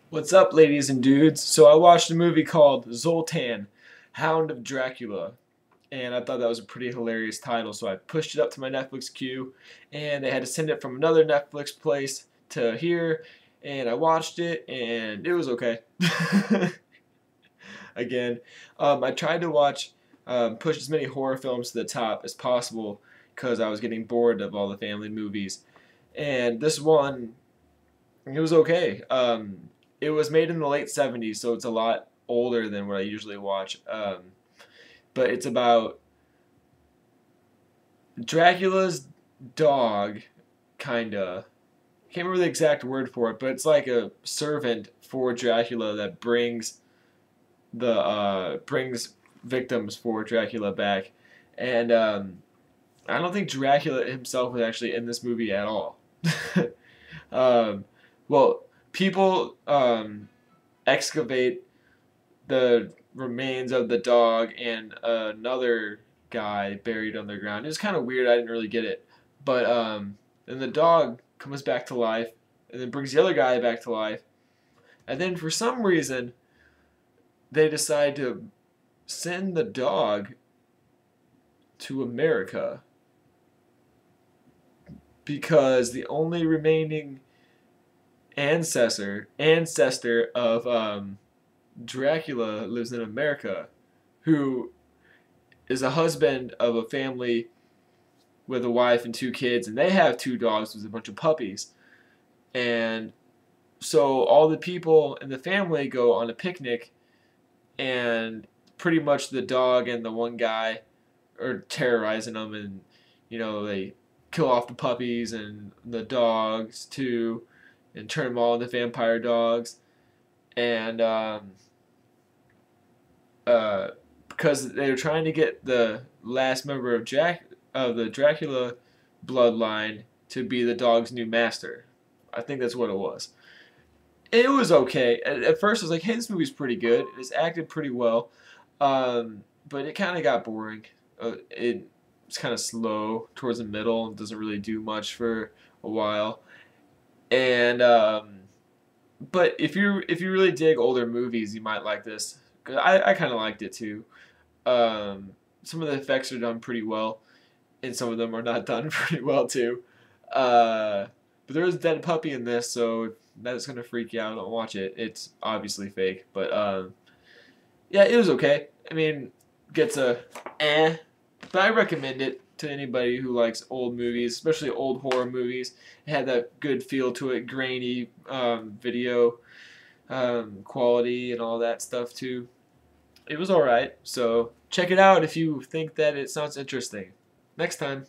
What's up, ladies and dudes? So I watched a movie called Zoltan, Hound of Dracula, and I thought that was a pretty hilarious title, so I pushed it up to my Netflix queue, and they had to send it from another Netflix place to here, and I watched it, and it was okay. Again, I tried to push as many horror films to the top as possible because I was getting bored of all the family movies, and this one, it was okay. It was made in the late 70s, so it's a lot older than what I usually watch. But it's about Dracula's dog, kinda. Can't remember the exact word for it, but it's like a servant for Dracula that brings victims for Dracula back. And I don't think Dracula himself was actually in this movie at all. um, well, people excavate the remains of the dog and another guy buried underground. It was kind of weird. I didn't really get it, but then the dog comes back to life, and then brings the other guy back to life, and then for some reason they decide to send the dog to America because the only remaining ancestor of Dracula lives in America, who is a husband of a family with a wife and two kids, and they have two dogs with a bunch of puppies. And so all the people in the family go on a picnic, and pretty much the dog and the one guy are terrorizing them, and they kill off the puppies and the dogs too, and turn them all into vampire dogs. And because they were trying to get the last member of the Dracula bloodline to be the dog's new master. I think that's what it was. It was okay. At first, I was like, "Hey, this movie's pretty good. It's acted pretty well," but it kind of got boring. It's kind of slow towards the middle and doesn't really do much for a while. And but if you really dig older movies, you might like this. 'Cause I kind of liked it too. Some of the effects are done pretty well, and some of them are not done pretty well too. But there is a dead puppy in this, so if that's gonna freak you out, don't watch it. It's obviously fake, but yeah, it was okay. I mean, gets a but I recommend it to anybody who likes old movies, especially old horror movies. It had that good feel to it, grainy video quality and all that stuff too. It was alright, so check it out if you think that it sounds interesting. Next time.